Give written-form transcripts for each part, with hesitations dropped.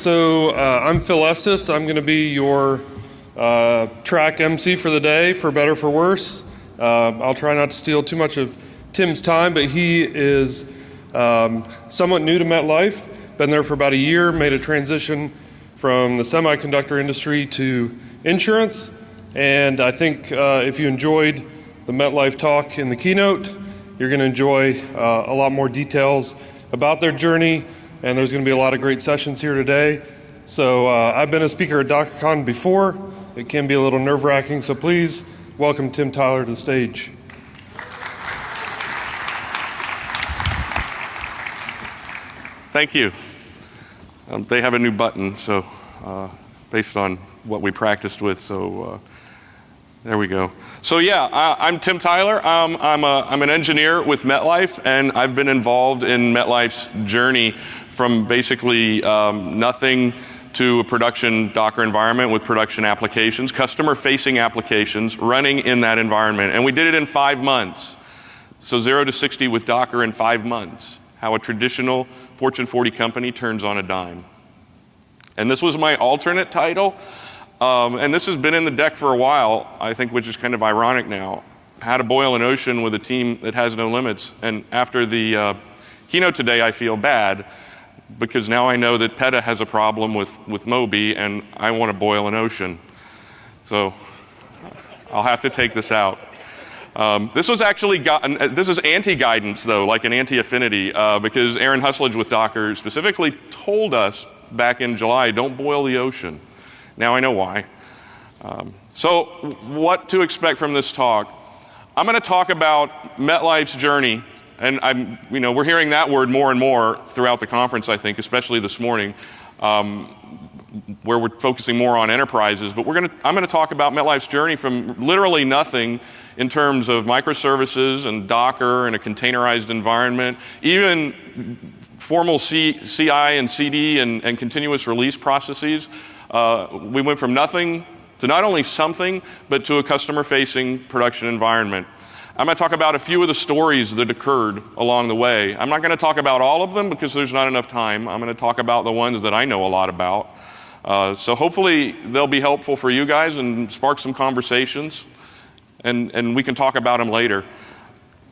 I'm Phil Estes. I'm going to be your track MC for the day, for better for worse. I'll try not to steal too much of Tim's time, but he is somewhat new to MetLife, been there for about a year, made a transition from the semiconductor industry to insurance, and I think if you enjoyed the MetLife talk in the keynote, you're going to enjoy a lot more details about their journey, and there's going to be a lot of great sessions here today. So I've been a speaker at DockerCon before. It can be a little nerve-wracking, so please welcome Tim Tyler to the stage. Thank you. They have a new button, so based on what we practiced with, so there we go. So yeah, I'm Tim Tyler. I'm an engineer with MetLife, and I've been involved in MetLife's journey from basically nothing to a production Docker environment with production applications, customer-facing applications running in that environment. And we did it in 5 months. So 0 to 60 with Docker in 5 months. How a traditional Fortune 40 company turns on a dime. And this was my alternate title. And this has been in the deck for a while, I think, which is kind of ironic now. How to boil an ocean with a team that has no limits. And after the keynote today, I feel bad, because now I know that PETA has a problem with Moby, and I want to boil an ocean. So I'll have to take this out. This was actually, this is anti-guidance though, like an anti-affinity, because Aaron Husledge with Docker specifically told us back in July, don't boil the ocean. Now I know why. So what to expect from this talk? I'm going to talk about MetLife's journey, and we're hearing that word more and more throughout the conference, I think, especially this morning, where we're focusing more on enterprises. But I'm going to talk about MetLife's journey from literally nothing in terms of microservices and Docker and a containerized environment, even formal CI and CD and continuous release processes. We went from nothing to not only something, but to a customer-facing production environment. I'm going to talk about a few of the stories that occurred along the way. I'm not going to talk about all of them because there's not enough time. I'm going to talk about the ones that I know a lot about. So hopefully they'll be helpful for you guys and spark some conversations, and we can talk about them later.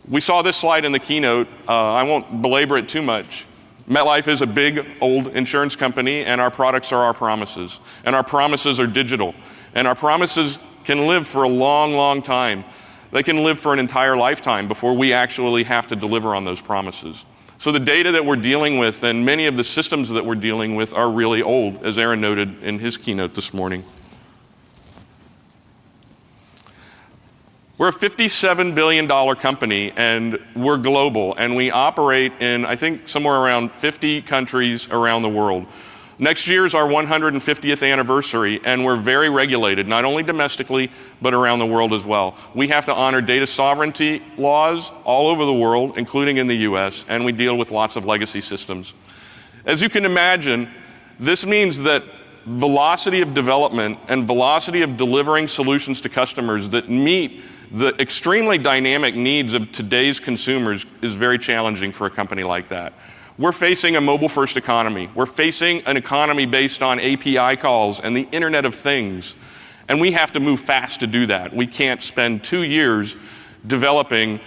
We saw this slide in the keynote. I won't belabor it too much. MetLife is a big, old insurance company, and our products are our promises. And our promises are digital. And our promises can live for a long, long time. They can live for an entire lifetime before we actually have to deliver on those promises. So the data that we're dealing with and many of the systems that we're dealing with are really old, as Aaron noted in his keynote this morning. We're a $57 billion company, and we're global, and we operate in, I think, somewhere around 50 countries around the world. Next year is our 150th anniversary, and we're very regulated, not only domestically, but around the world as well. We have to honor data sovereignty laws all over the world, including in the US, and we deal with lots of legacy systems. As you can imagine, this means that velocity of development and velocity of delivering solutions to customers that meet the extremely dynamic needs of today's consumers is very challenging for a company like that. We're facing a mobile-first economy. We're facing an economy based on API calls and the Internet of Things. And we have to move fast to do that. We can't spend 2 years developing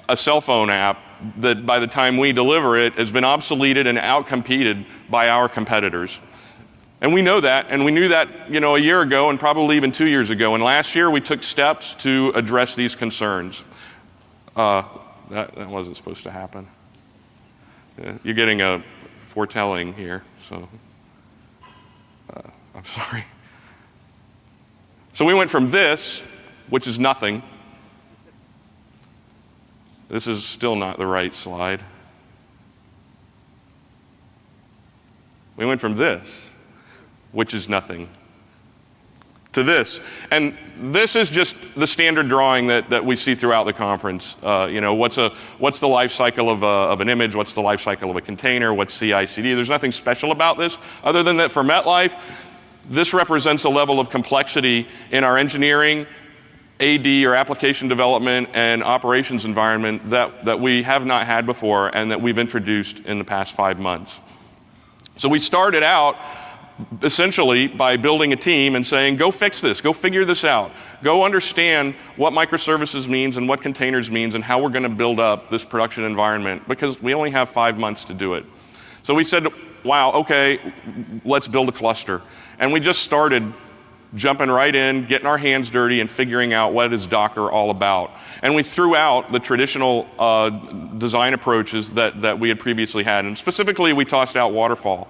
a cell phone app that by the time we deliver it has been obsoleted and outcompeted by our competitors. And we know that, and we knew that a year ago and probably even 2 years ago. And last year we took steps to address these concerns. That wasn't supposed to happen. You're getting a foretelling here, so I'm sorry. So we went from this, which is nothing. This is still not the right slide. We went from this, which is nothing, to this. And this is just the standard drawing that we see throughout the conference. What's the life cycle of an image? What's the life cycle of a container? What's CI/CD? There's nothing special about this, other than that for MetLife, this represents a level of complexity in our engineering, AD, or application development and operations environment that we have not had before and that we've introduced in the past 5 months. So we started out essentially by building a team and saying, go fix this, go figure this out, go understand what microservices means and what containers means and how we're going to build up this production environment, because we only have 5 months to do it. So we said, wow, okay, let's build a cluster. And we just started jumping right in, getting our hands dirty and figuring out what is Docker all about. And we threw out the traditional design approaches that we had previously had. And specifically, we tossed out waterfall.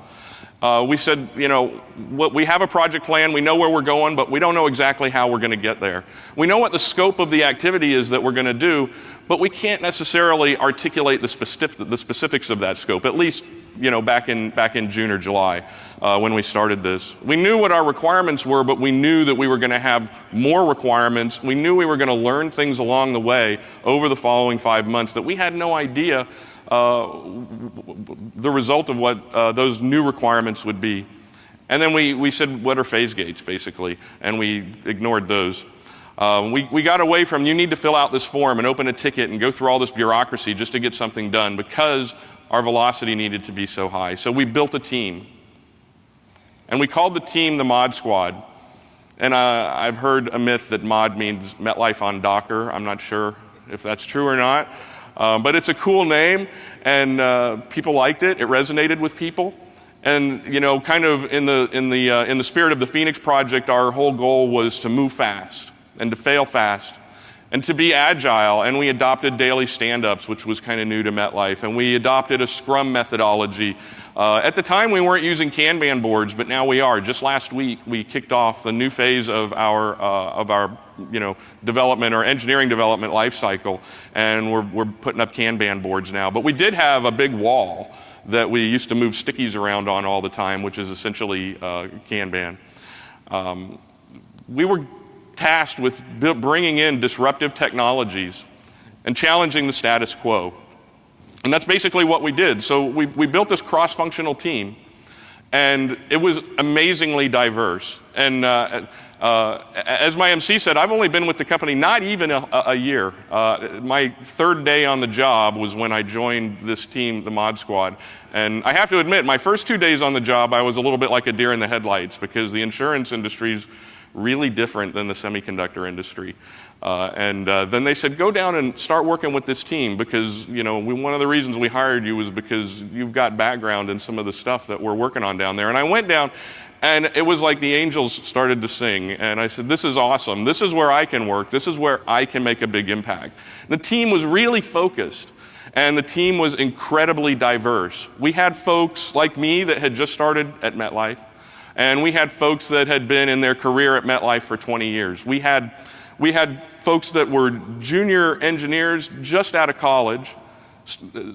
We said, we have a project plan, we know where we're going, but we don't know exactly how we're going to get there. We know what the scope of the activity is that we're going to do, but we can't necessarily articulate the specifics of that scope, at least back in June or July when we started this. We knew what our requirements were, but we knew that we were going to have more requirements. We knew we were going to learn things along the way over the following 5 months that we had no idea the result of what those new requirements would be. And then we said, what are phase gates, basically? And we ignored those. We got away from, you need to fill out this form and open a ticket and go through all this bureaucracy just to get something done, because our velocity needed to be so high. So we built a team. And we called the team the ModSquad. And I've heard a myth that mod means MetLife on Docker. I'm not sure if that's true or not. But it's a cool name, and people liked it. It resonated with people. And kind of in the spirit of the Phoenix Project, our whole goal was to move fast and to fail fast and to be agile. And we adopted daily stand-ups, which was kind of new to MetLife. And we adopted a Scrum methodology. At the time, we weren't using Kanban boards, but now we are. Just last week, we kicked off the new phase of our development or engineering development life cycle, and we're putting up Kanban boards now. But we did have a big wall that we used to move stickies around on all the time, which is essentially Kanban. We were tasked with bringing in disruptive technologies and challenging the status quo. And that's basically what we did. So we built this cross-functional team, and it was amazingly diverse. And as my MC said, I've only been with the company not even a year. My third day on the job was when I joined this team, the ModSquad. And I have to admit, my first 2 days on the job, I was a little bit like a deer in the headlights, because the insurance industry is really different than the semiconductor industry. And then they said, go down and start working with this team, because one of the reasons we hired you was because you've got background in some of the stuff that we're working on down there. And I went down, and it was like the angels started to sing. And I said, this is awesome. This is where I can work. This is where I can make a big impact. The team was really focused, and the team was incredibly diverse. We had folks like me that had just started at MetLife, and we had folks that had been in their career at MetLife for 20 years. We had folks that were junior engineers just out of college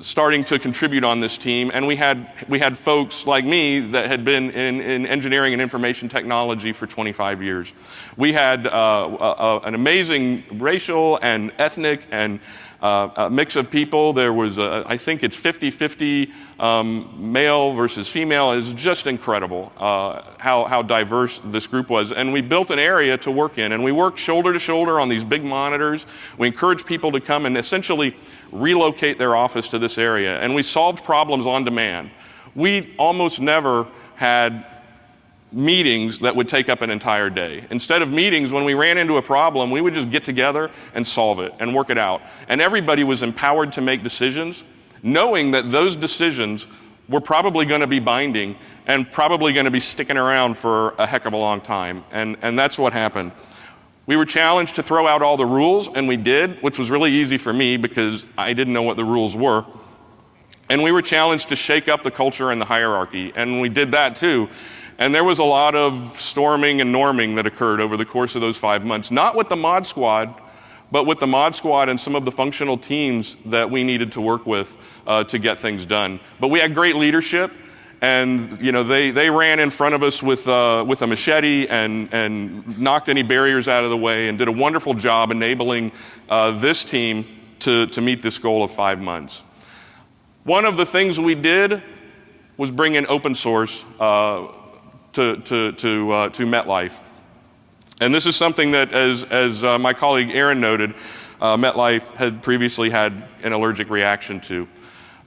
starting to contribute on this team, and we had folks like me that had been in engineering and information technology for 25 years. We had an amazing racial and ethnic and a mix of people. There was, I think it's 50-50 male versus female. It was just incredible how diverse this group was. And we built an area to work in, and we worked shoulder to shoulder on these big monitors. We encouraged people to come and essentially relocate their office to this area, and we solved problems on demand. We almost never had meetings that would take up an entire day. Instead of meetings, when we ran into a problem, we would just get together and solve it and work it out. And everybody was empowered to make decisions, knowing that those decisions were probably going to be binding and probably going to be sticking around for a heck of a long time. And that's what happened. We were challenged to throw out all the rules, and we did, which was really easy for me because I didn't know what the rules were. And we were challenged to shake up the culture and the hierarchy, and we did that too. And there was a lot of storming and norming that occurred over the course of those 5 months, not with the ModSquad, but with the ModSquad and some of the functional teams that we needed to work with to get things done. But we had great leadership. And they ran in front of us with a machete and knocked any barriers out of the way and did a wonderful job enabling this team to meet this goal of 5 months. One of the things we did was bring in open source to MetLife. And this is something that, as my colleague Aaron noted, MetLife had previously had an allergic reaction to.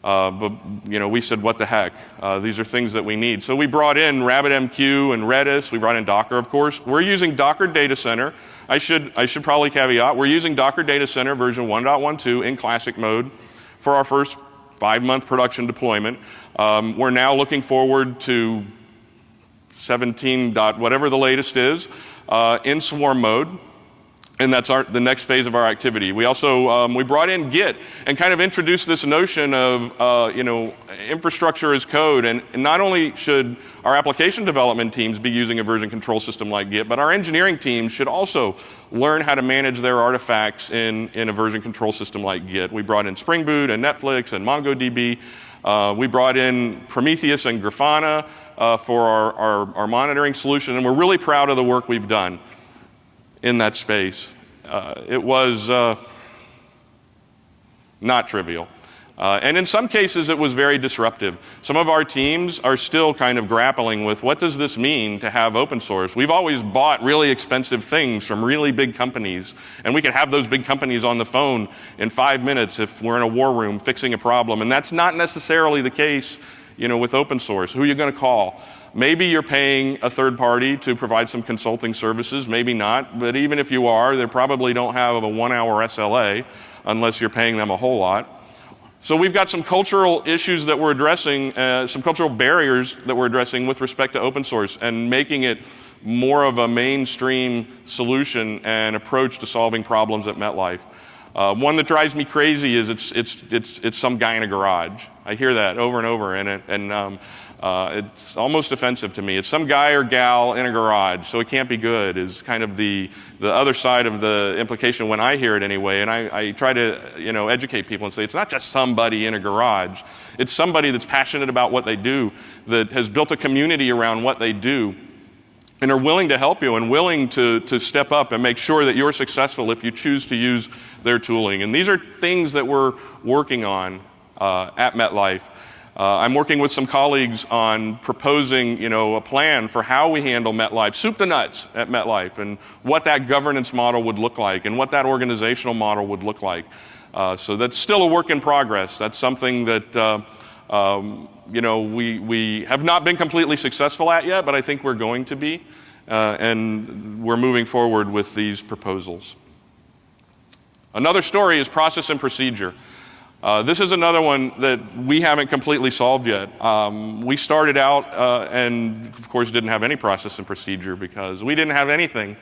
But we said, what the heck? These are things that we need. So we brought in RabbitMQ and Redis. We brought in Docker, of course. We're using Docker Data Center. I should probably caveat, we're using Docker Data Center version 1.12 in classic mode for our first 5-month production deployment. We're now looking forward to 17. Whatever the latest is in swarm mode. And that's the next phase of our activity. We also we brought in Git and kind of introduced this notion of infrastructure as code. And not only should our application development teams be using a version control system like Git, but our engineering teams should also learn how to manage their artifacts in a version control system like Git. We brought in Spring Boot and Netflix and MongoDB. We brought in Prometheus and Grafana for our monitoring solution, and we're really proud of the work we've done in that space. It was not trivial. And in some cases, it was very disruptive. Some of our teams are still kind of grappling with, what does this mean to have open source? We've always bought really expensive things from really big companies, and we could have those big companies on the phone in 5 minutes if we're in a war room fixing a problem. And that's not necessarily the case with open source. Who are you going to call? Maybe you're paying a third party to provide some consulting services, maybe not, but even if you are, they probably don't have a 1-hour SLA unless you're paying them a whole lot. So we've got some cultural issues that we're addressing, some cultural barriers that we're addressing with respect to open source and making it more of a mainstream solution and approach to solving problems at MetLife. One that drives me crazy is it's some guy in a garage. I hear that over and over, and it's almost offensive to me. It's some guy or gal in a garage, so it can't be good, is kind of the other side of the implication when I hear it anyway. And I try to educate people and say it's not just somebody in a garage. It's somebody that's passionate about what they do, that has built a community around what they do, and are willing to help you and willing to step up and make sure that you're successful if you choose to use their tooling. And these are things that we're working on at MetLife. I'm working with some colleagues on proposing, a plan for how we handle MetLife, soup to nuts at MetLife, and what that governance model would look like and what that organizational model would look like. So that's still a work in progress. That's something that we have not been completely successful at yet, but I think we're going to be, and we're moving forward with these proposals. Another story is process and procedure. This is another one that we haven't completely solved yet. We started out and, of course, didn't have any process and procedure because we didn't have anything.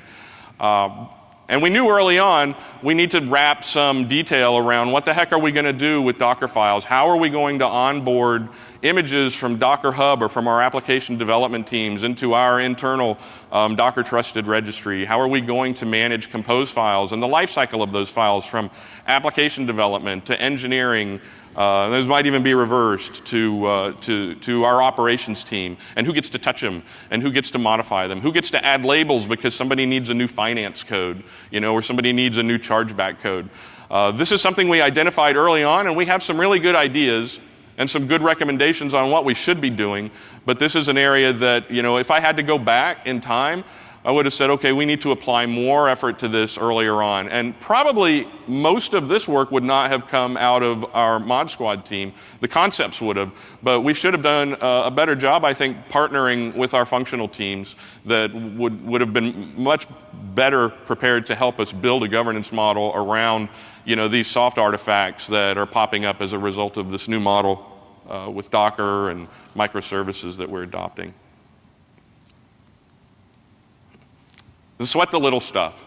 And we knew early on we need to wrap some detail around what the heck are we going to do with Docker files? How are we going to onboard images from Docker Hub or from our application development teams into our internal Docker Trusted Registry? How are we going to manage compose files and the lifecycle of those files from application development to engineering? Those might even be reversed to our operations team, and who gets to touch them, and who gets to modify them, who gets to add labels because somebody needs a new finance code, or somebody needs a new chargeback code. This is something we identified early on, and we have some really good ideas and some good recommendations on what we should be doing. But this is an area that, if I had to go back in time, I would have said, okay, we need to apply more effort to this earlier on. And probably most of this work would not have come out of our ModSquad team. The concepts would have, but we should have done a better job, I think, partnering with our functional teams that would have been much better prepared to help us build a governance model around, these soft artifacts that are popping up as a result of this new model with Docker and microservices that we're adopting. Sweat the little stuff.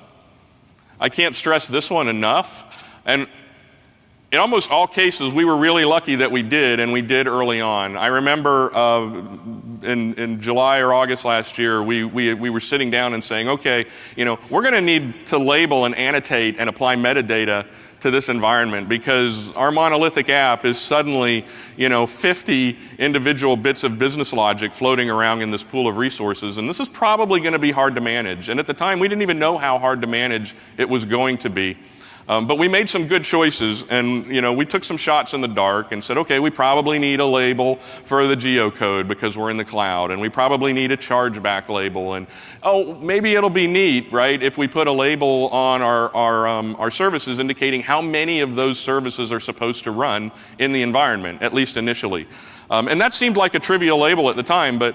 I can't stress this one enough. And in almost all cases, we were really lucky that we did, and we did early on. I remember in July or August last year, we were sitting down and saying, okay, we're going to need to label and annotate and apply metadata to this environment because our monolithic app is suddenly, 50 individual bits of business logic floating around in this pool of resources, and this is probably going to be hard to manage. And at the time, we didn't even know how hard to manage it was going to be. But we made some good choices, and we took some shots in the dark and said, okay, we probably need a label for the geocode because we're in the cloud, and we probably need a chargeback label, and maybe it'll be neat, right, if we put a label on our services indicating how many of those services are supposed to run in the environment, at least initially. And that seemed like a trivial label at the time, but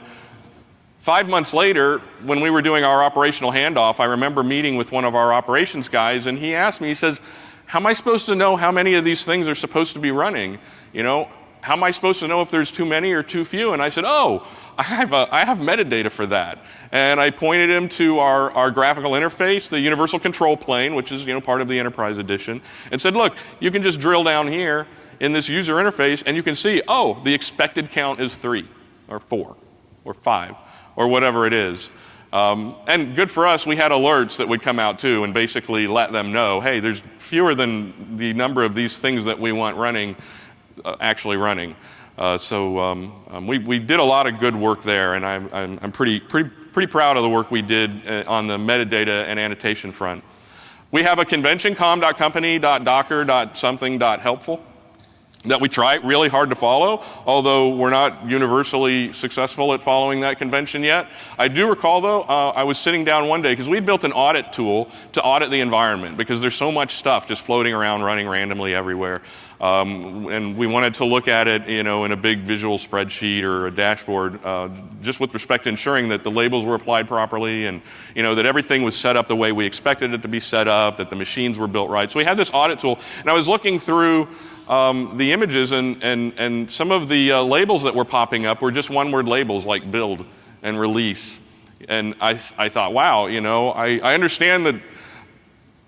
5 months later, when we were doing our operational handoff, I remember meeting with one of our operations guys, and he asked me, he says, how am I supposed to know how many of these things are supposed to be running? How am I supposed to know if there's too many or too few? And I said, I have metadata for that. And I pointed him to our graphical interface, the universal control plane, which is part of the Enterprise Edition, and said, look, you can just drill down here in this user interface, and you can see, the expected count is 3 or 4 or 5. Or whatever it is. And good for us, we had alerts that would come out too and basically let them know, hey, there's fewer than the number of these things that we want running, actually running. So we did a lot of good work there, and I'm pretty proud of the work we did on the metadata and annotation front. We have a convention, com.company.docker.something.helpful. That we try really hard to follow, although we're not universally successful at following that convention yet. I do recall, though, I was sitting down one day, because we built an audit tool to audit the environment, because there's so much stuff just floating around, running randomly everywhere. And we wanted to look at it, in a big visual spreadsheet or a dashboard, just with respect to ensuring that the labels were applied properly and, that everything was set up the way we expected it to be set up, that the machines were built right. So we had this audit tool, and I was looking through the images, and some of the labels that were popping up were just one-word labels like build and release. And I thought, wow, I understand that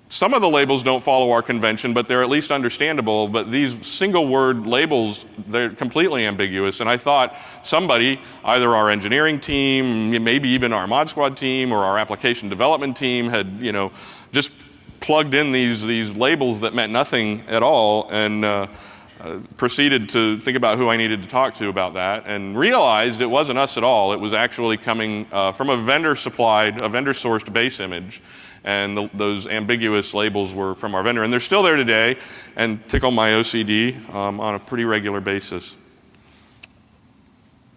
some of the labels don't follow our convention, but they're at least understandable. But these single-word labels, they're completely ambiguous. And I thought somebody, either our engineering team, maybe even our ModSquad team or our application development team, had just plugged in these labels that meant nothing at all, and proceeded to think about who I needed to talk to about that, and realized it wasn't us at all. It was actually coming from a vendor-sourced base image, and those ambiguous labels were from our vendor, and they're still there today and tickle my OCD on a pretty regular basis.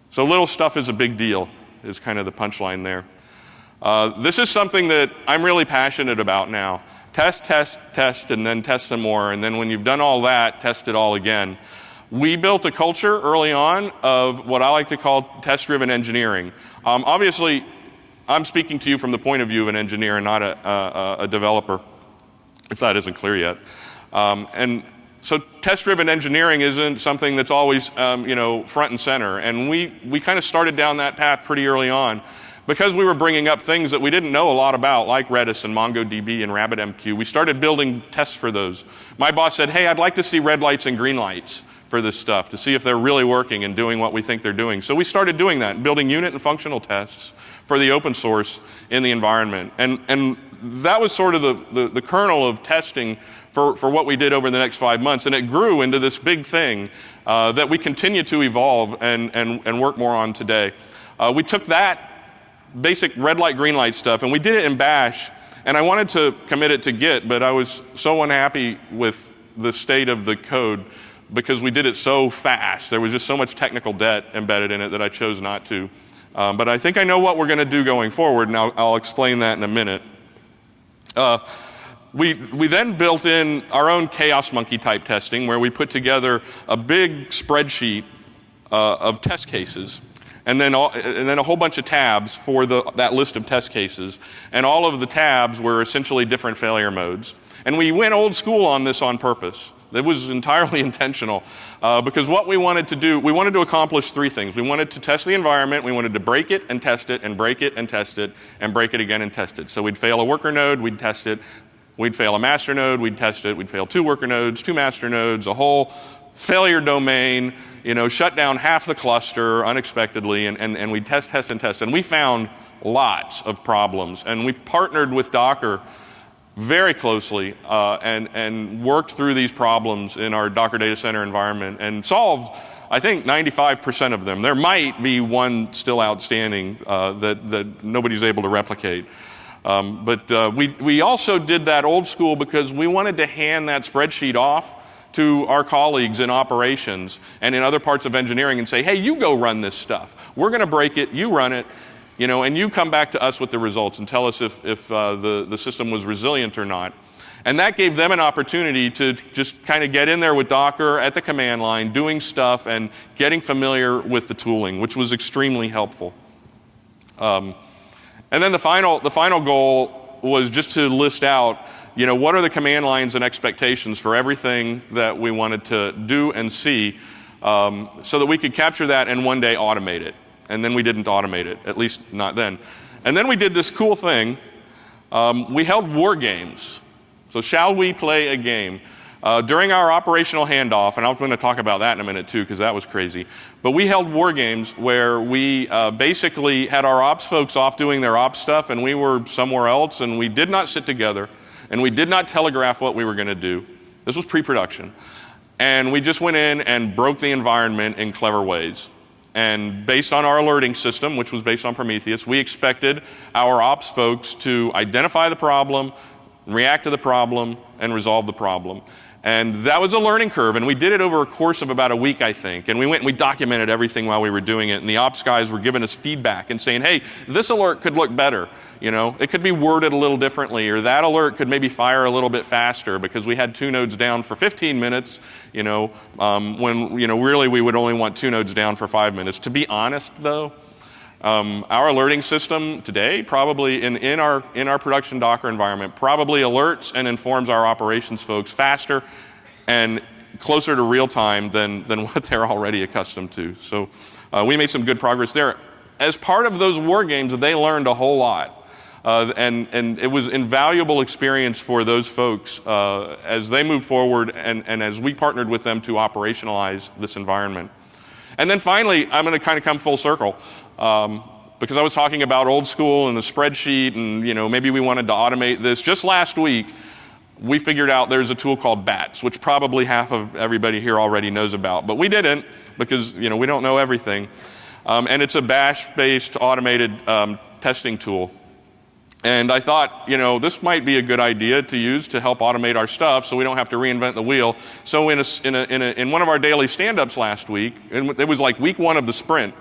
So little stuff is a big deal, is kind of the punchline there. This is something that I'm really passionate about now. Test, test, test, and then test some more. And then when you've done all that, test it all again. We built a culture early on of what I like to call test-driven engineering. Obviously, I'm speaking to you from the point of view of an engineer and not a developer, if that isn't clear yet. And so test-driven engineering isn't something that's always front and center. And we kind of started down that path pretty early on. Because we were bringing up things that we didn't know a lot about, like Redis and MongoDB and RabbitMQ, we started building tests for those. My boss said, hey, I'd like to see red lights and green lights for this stuff to see if they're really working and doing what we think they're doing. So we started doing that, building unit and functional tests for the open source in the environment. And that was sort of the kernel of testing for what we did over the next 5 months. And it grew into this big thing that we continue to evolve and work more on today. We took that basic red light, green light stuff, and we did it in Bash, and I wanted to commit it to Git, but I was so unhappy with the state of the code because we did it so fast. There was just so much technical debt embedded in it that I chose not to. But I think I know what we're going to do going forward, and I'll explain that in a minute. We then built in our own Chaos Monkey type testing, where we put together a big spreadsheet of test cases, and then a whole bunch of tabs for that list of test cases. And all of the tabs were essentially different failure modes. And we went old school on this on purpose. It was entirely intentional because what we wanted to do, we wanted to accomplish 3 things. We wanted to test the environment, we wanted to break it and test it, and break it and test it, and break it again and test it. So we'd fail a worker node, we'd test it. We'd fail a master node, we'd test it. We'd fail 2 worker nodes, 2 master nodes, a whole failure domain, shut down half the cluster unexpectedly, and we test. And we found lots of problems. And we partnered with Docker very closely and worked through these problems in our Docker data center environment and solved, I think, 95% of them. There might be one still outstanding that nobody's able to replicate. We also did that old school because we wanted to hand that spreadsheet off to our colleagues in operations and in other parts of engineering and say, hey, you go run this stuff. We're going to break it, you run it, and you come back to us with the results and tell us if the system was resilient or not. And that gave them an opportunity to just kind of get in there with Docker at the command line, doing stuff and getting familiar with the tooling, which was extremely helpful. And then the final goal was just to list out, what are the command lines and expectations for everything that we wanted to do and see, so that we could capture that and one day automate it. And then we didn't automate it, at least not then. And then we did this cool thing. We held war games. So shall we play a game? During our operational handoff, and I'm going to talk about that in a minute too, because that was crazy, but we held war games where we basically had our ops folks off doing their ops stuff and we were somewhere else, and we did not sit together and we did not telegraph what we were going to do. This was pre-production. And we just went in and broke the environment in clever ways. And based on our alerting system, which was based on Prometheus, we expected our ops folks to identify the problem, react to the problem, and resolve the problem. And that was a learning curve, and we did it over a course of about a week, I think. And we went and we documented everything while we were doing it, and the ops guys were giving us feedback and saying, hey, this alert could look better. It could be worded a little differently, or that alert could maybe fire a little bit faster, because we had 2 nodes down for 15 minutes, when really we would only want 2 nodes down for 5 minutes. To be honest, though, our alerting system today, probably in our production Docker environment, probably alerts and informs our operations folks faster and closer to real time than what they're already accustomed to. So we made some good progress there. As part of those war games, they learned a whole lot. And it was invaluable experience for those folks as they moved forward and as we partnered with them to operationalize this environment. And then finally, I'm going to kind of come full circle. Because I was talking about old school and the spreadsheet, and maybe we wanted to automate this. Just last week, we figured out there's a tool called BATS, which probably half of everybody here already knows about, but we didn't, because we don't know everything. And it's a bash-based automated testing tool. And I thought, this might be a good idea to use to help automate our stuff, so we don't have to reinvent the wheel. So in one of our daily stand-ups last week, and it was like week 1 of the sprint,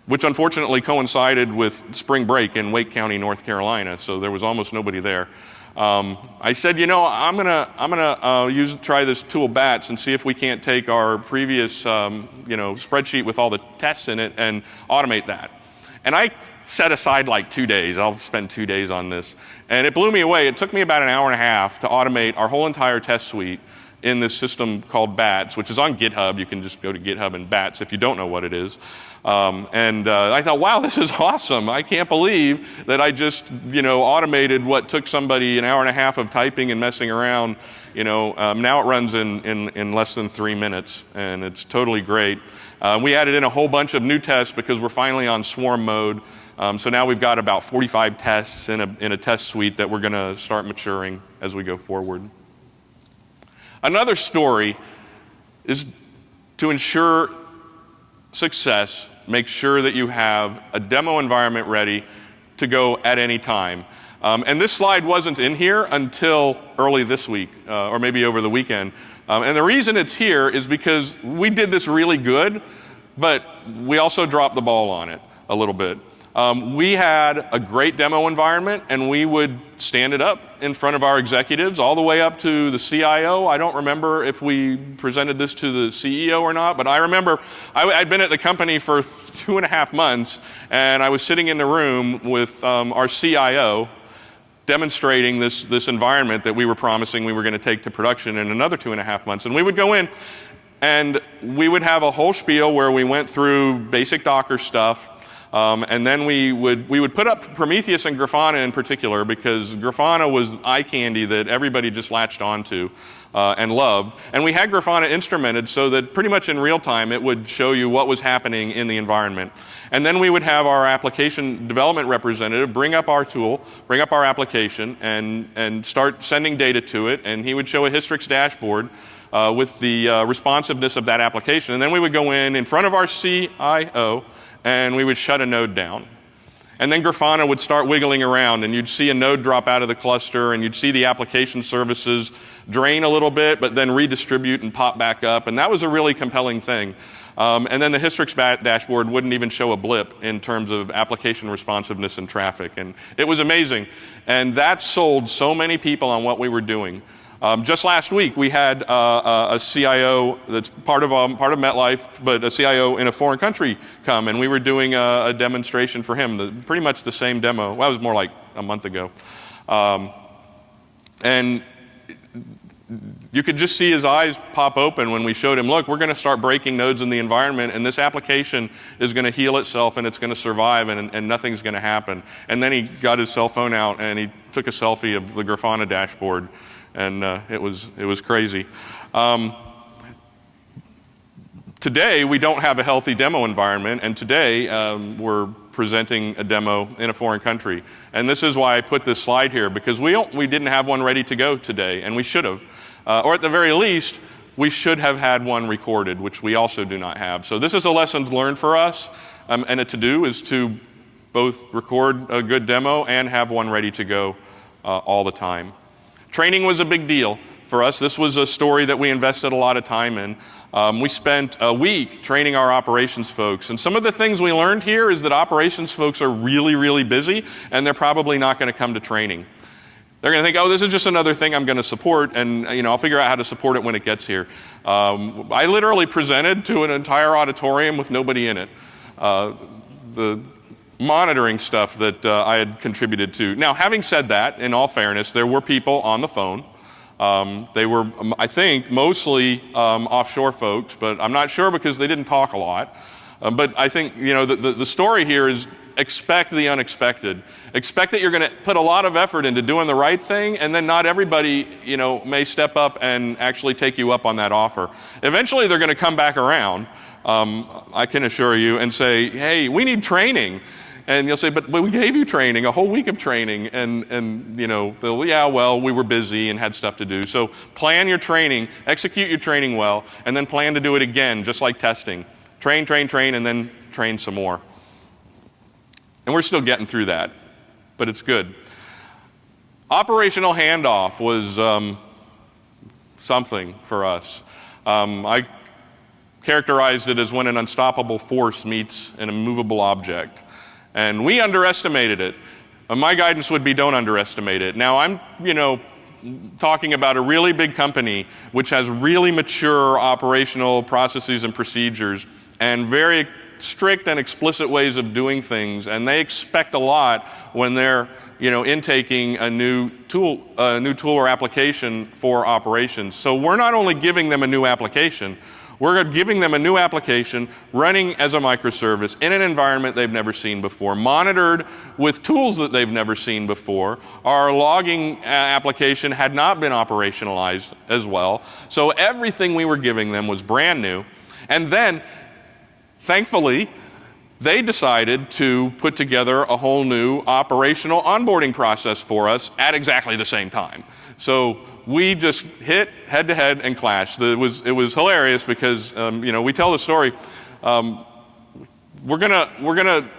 which unfortunately coincided with spring break in Wake County, North Carolina, so there was almost nobody there. I said, I'm gonna try this tool BATS and see if we can't take our previous spreadsheet with all the tests in it and automate that. And I set aside like 2 days. I'll spend 2 days on this, and it blew me away. It took me about an hour and a half to automate our whole entire test suite in this system called BATS, which is on GitHub. You can just go to GitHub and BATS if you don't know what it is. I thought, wow, this is awesome. I can't believe that I just, automated what took somebody an hour and a half of typing and messing around. Now it runs in less than 3 minutes, and it's totally great. We added in a whole bunch of new tests because we're finally on swarm mode. So now we've got about 45 tests in a test suite that we're going to start maturing as we go forward. Another story is to ensure success, make sure that you have a demo environment ready to go at any time. And this slide wasn't in here until early this week, or maybe over the weekend. And the reason it's here is because we did this really good, but we also dropped the ball on it a little bit. We had a great demo environment, and we would stand it up in front of our executives all the way up to the CIO. I don't remember if we presented this to the CEO or not, but I remember I'd been at the company for 2.5 months, and I was sitting in the room with our CIO demonstrating this environment that we were promising we were going to take to production in another 2.5 months. And we would go in, and we would have a whole spiel where we went through basic Docker stuff. And then we would put up Prometheus and Grafana in particular, because Grafana was eye candy that everybody just latched onto and loved. And we had Grafana instrumented so that pretty much in real time it would show you what was happening in the environment. And then we would have our application development representative bring up our tool, bring up our application, and start sending data to it. And he would show a Hystrix dashboard with the responsiveness of that application. And then we would go in front of our CIO, and we would shut a node down. And then Grafana would start wiggling around, and you'd see a node drop out of the cluster, and you'd see the application services drain a little bit, but then redistribute and pop back up. And that was a really compelling thing. And then the Hystrix dashboard wouldn't even show a blip in terms of application responsiveness and traffic. And it was amazing. And that sold so many people on what we were doing. Just last week, we had a CIO that's part of MetLife, but a CIO in a foreign country come, and we were doing a demonstration for him, pretty much the same demo. Well, it was more like a month ago. And you could just see his eyes pop open when we showed him, look, we're going to start breaking nodes in the environment, and this application is going to heal itself, and it's going to survive, and nothing's going to happen. And then he got his cell phone out, and he took a selfie of the Grafana dashboard. And it was crazy. Today, we don't have a healthy demo environment, and today we're presenting a demo in a foreign country. And this is why I put this slide here, because we didn't have one ready to go today, and we should have. Or at the very least, we should have had one recorded, which we also do not have. So this is a lesson learned for us, and a to-do is to both record a good demo and have one ready to go all the time. Training was a big deal for us. This was a story that we invested a lot of time in. We spent a week training our operations folks. And some of the things we learned here is that operations folks are really, really busy, and they're probably not going to come to training. They're going to think, oh, this is just another thing I'm going to support, and I'll figure out how to support it when it gets here. I literally presented to an entire auditorium with nobody in it. The monitoring stuff that I had contributed to. Now, having said that, in all fairness, there were people on the phone. They were, I think, mostly offshore folks, but I'm not sure because they didn't talk a lot. But I think, the story here is expect the unexpected. Expect that you're going to put a lot of effort into doing the right thing, and then not everybody, may step up and actually take you up on that offer. Eventually, they're going to come back around, I can assure you, and say, hey, we need training. And you'll say, but we gave you training, a whole week of training. And they'll, yeah, well, we were busy and had stuff to do. So plan your training, execute your training well, and then plan to do it again, just like testing. Train, and then train some more. And we're still getting through that, but it's good. Operational handoff was something for us. I characterized it as when an unstoppable force meets an immovable object. And we underestimated it. My guidance would be don't underestimate it. Now, I'm, talking about a really big company which has really mature operational processes and procedures and very strict and explicit ways of doing things, and they expect a lot when they're, intaking a new tool or application for operations. So we're not only giving them a new application, we're giving them a new application running as a microservice in an environment they've never seen before, monitored with tools that they've never seen before. Our logging application had not been operationalized as well. So everything we were giving them was brand new. And then, thankfully, they decided to put together a whole new operational onboarding process for us at exactly the same time. So we just hit head-to-head and clashed. It was hilarious because we tell the story. We're gonna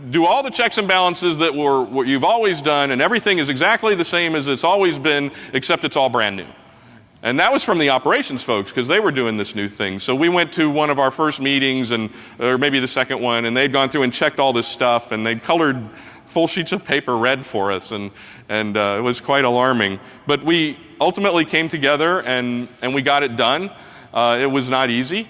do all the checks and balances that what you've always done, and everything is exactly the same as it's always been, except it's all brand new. And that was from the operations folks because they were doing this new thing. So we went to one of our first meetings, or maybe the second one, and they'd gone through and checked all this stuff, and they'd colored full sheets of paper red for us, and it was quite alarming. But we ultimately came together and we got it done. It was not easy,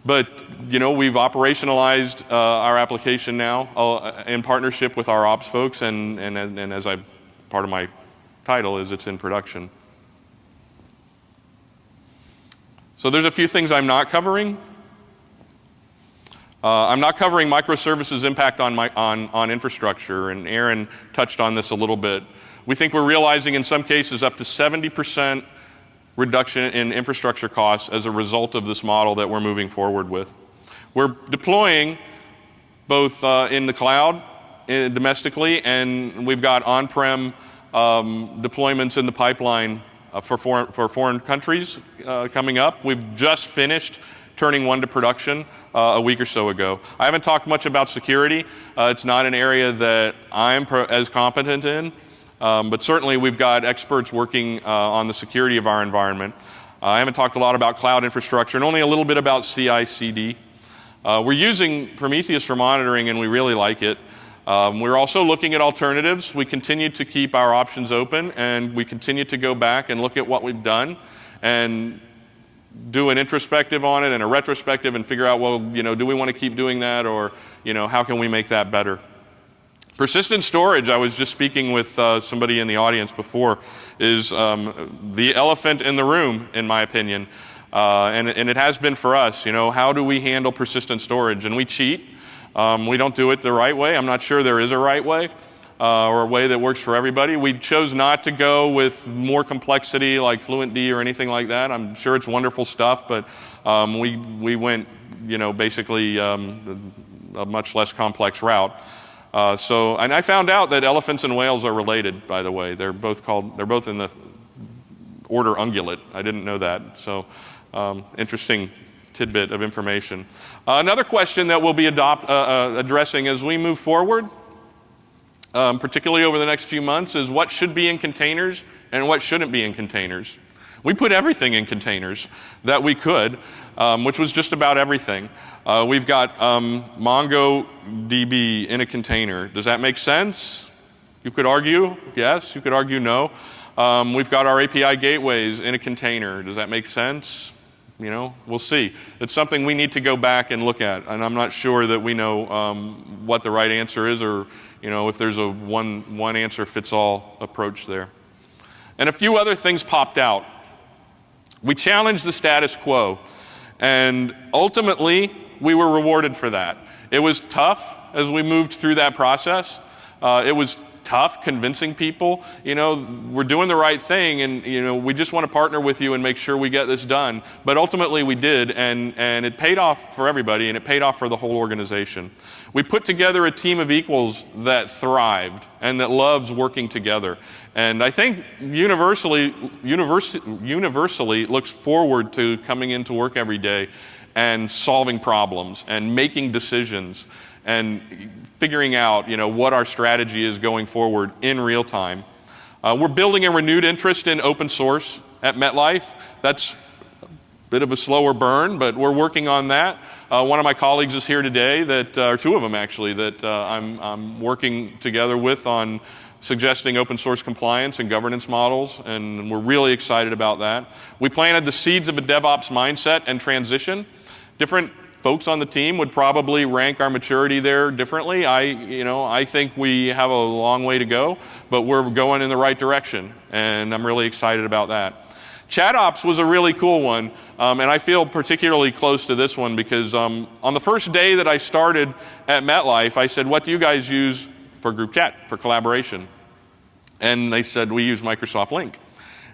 but we've operationalized our application now in partnership with our ops folks, and as part of my title is it's in production. So there's a few things I'm not covering. I'm not covering microservices' impact on infrastructure, and Aaron touched on this a little bit. We think we're realizing in some cases up to 70% reduction in infrastructure costs as a result of this model that we're moving forward with. We're deploying both in the cloud domestically, and we've got on-prem deployments in the pipeline for foreign countries coming up. We've just finished turning one to production a week or so ago. I haven't talked much about security. It's not an area that I'm as competent in, but certainly we've got experts working on the security of our environment. I haven't talked a lot about cloud infrastructure and only a little bit about CI/CD. We're using Prometheus for monitoring, and we really like it. We're also looking at alternatives. We continue to keep our options open, and we continue to go back and look at what we've done and do an introspective on it and a retrospective and figure out, well, do we want to keep doing that, or, how can we make that better? Persistent storage, I was just speaking with somebody in the audience before, is the elephant in the room, in my opinion. And it has been for us. How do we handle persistent storage? And we cheat. We don't do it the right way. I'm not sure there is a right way or a way that works for everybody. We chose not to go with more complexity like FluentD or anything like that. I'm sure it's wonderful stuff, but we went, basically a much less complex route. And I found out that elephants and whales are related, by the way. They're both in the order ungulate. I didn't know that. So interesting tidbit of information. Another question that we'll be addressing as we move forward, particularly over the next few months, is what should be in containers and what shouldn't be in containers. We put everything in containers that we could, which was just about everything. We've got MongoDB in a container. Does that make sense? You could argue yes, you could argue no. We've got our API gateways in a container. Does that make sense? We'll see. It's something we need to go back and look at, and I'm not sure that we know what the right answer is, or if there's a one answer fits all approach there. And a few other things popped out. We challenged the status quo, and ultimately we were rewarded for that. It was tough as we moved through that process. It was tough convincing people, we're doing the right thing, and we just want to partner with you and make sure we get this done. But ultimately we did, and it paid off for everybody, and it paid off for the whole organization. We put together a team of equals that thrived and that loves working together. And I think universally looks forward to coming into work every day and solving problems and making decisions and figuring out, what our strategy is going forward in real time. We're building a renewed interest in open source at MetLife. That's a bit of a slower burn, but we're working on that. One of my colleagues is here today, or two of them actually, that I'm working together with on suggesting open source compliance and governance models, and we're really excited about that. We planted the seeds of a DevOps mindset and transition. Different folks on the team would probably rank our maturity there differently. I think we have a long way to go, but we're going in the right direction, and I'm really excited about that. ChatOps was a really cool one, and I feel particularly close to this one because on the first day that I started at MetLife, I said, what do you guys use for group chat, for collaboration? And they said, we use Microsoft Link.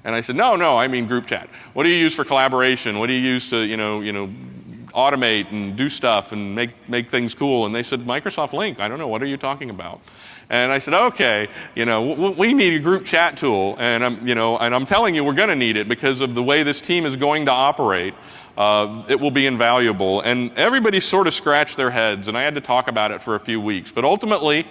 And I said, no, I mean group chat. What do you use for collaboration? What do you use to, automate and do stuff and make things cool? And they said, Microsoft Link. I don't know, what are you talking about? And I said, okay, we need a group chat tool, and I'm telling you, we're going to need it because of the way this team is going to operate. It will be invaluable. And everybody sort of scratched their heads, and I had to talk about it for a few weeks. But ultimately,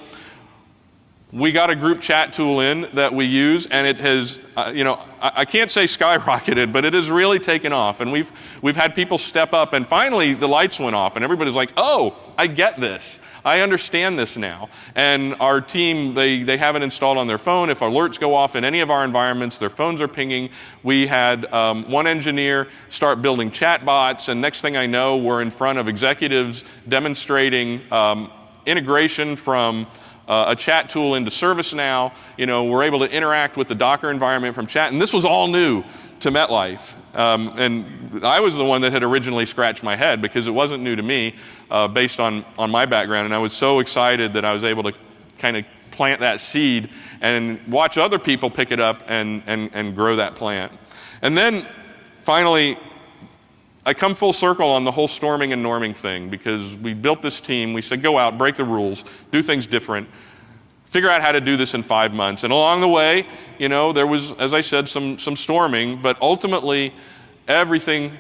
we got a group chat tool in that we use, and it has, I can't say skyrocketed, but it has really taken off. And we've had people step up, and finally the lights went off, and everybody's like, oh, I get this. I understand this now. And our team, they have it installed on their phone. If alerts go off in any of our environments, their phones are pinging. We had one engineer start building chat bots, and next thing I know, we're in front of executives demonstrating integration from a chat tool into ServiceNow. We're able to interact with the Docker environment from chat, and this was all new to MetLife. And I was the one that had originally scratched my head because it wasn't new to me based on my background, and I was so excited that I was able to kind of plant that seed and watch other people pick it up and grow that plant. And then finally, I come full circle on the whole storming and norming thing because we built this team. We said, go out, break the rules, do things different, figure out how to do this in 5 months. And along the way, there was, as I said, some storming, but ultimately everything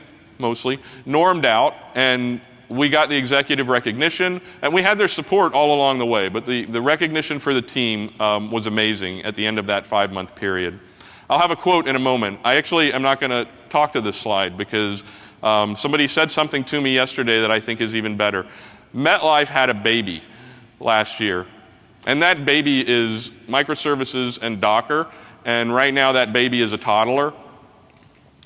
mostly, normed out, and we got the executive recognition, and we had their support all along the way, but the recognition for the team was amazing at the end of that 5-month period. I'll have a quote in a moment. I actually am not going to talk to this slide because somebody said something to me yesterday that I think is even better. MetLife had a baby last year, and that baby is microservices and Docker, and right now that baby is a toddler.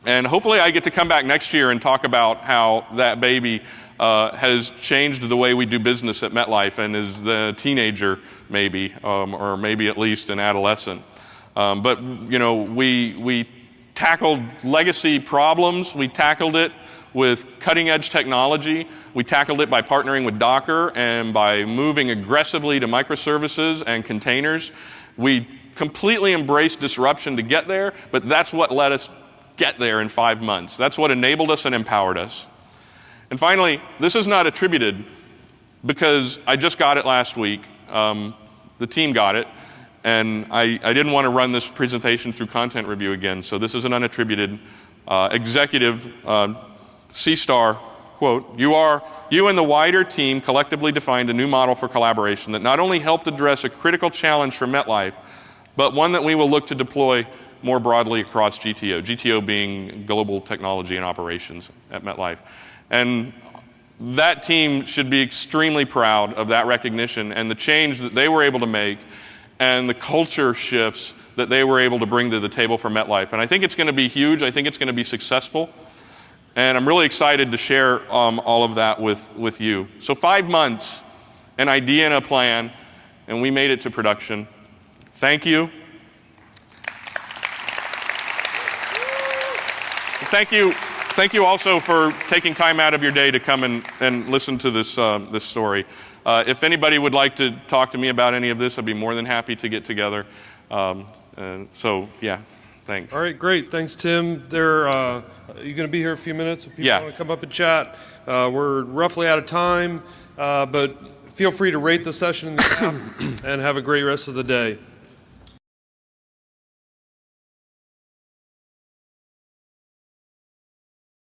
And hopefully I get to come back next year and talk about how that baby has changed the way we do business at MetLife and is the teenager maybe, or maybe at least an adolescent. But you know, we tackled legacy problems. We tackled it with cutting-edge technology. We tackled it by partnering with Docker and by moving aggressively to microservices and containers. We completely embraced disruption to get there, but that's what let us get there in 5 months. That's what enabled us and empowered us. And finally, this is not attributed because I just got it last week. The team got it, and I didn't want to run this presentation through content review again, so this is an unattributed executive C-star quote. You and the wider team collectively defined a new model for collaboration that not only helped address a critical challenge for MetLife, but one that we will look to deploy more broadly across GTO, GTO being Global Technology and Operations at MetLife. And that team should be extremely proud of that recognition and the change that they were able to make and the culture shifts that they were able to bring to the table for MetLife. And I think it's going to be huge. I think it's going to be successful. And I'm really excited to share all of that with you. So 5 months, an idea and a plan, and we made it to production. Thank you. Thank you also for taking time out of your day to come and listen to this story. If anybody would like to talk to me about any of this, I'd be more than happy to get together. So, yeah, thanks. All right, great. Thanks, Tim. Are you going to be here a few minutes? If people want to come up and chat. We're roughly out of time, but feel free to rate the session in the app and have a great rest of the day.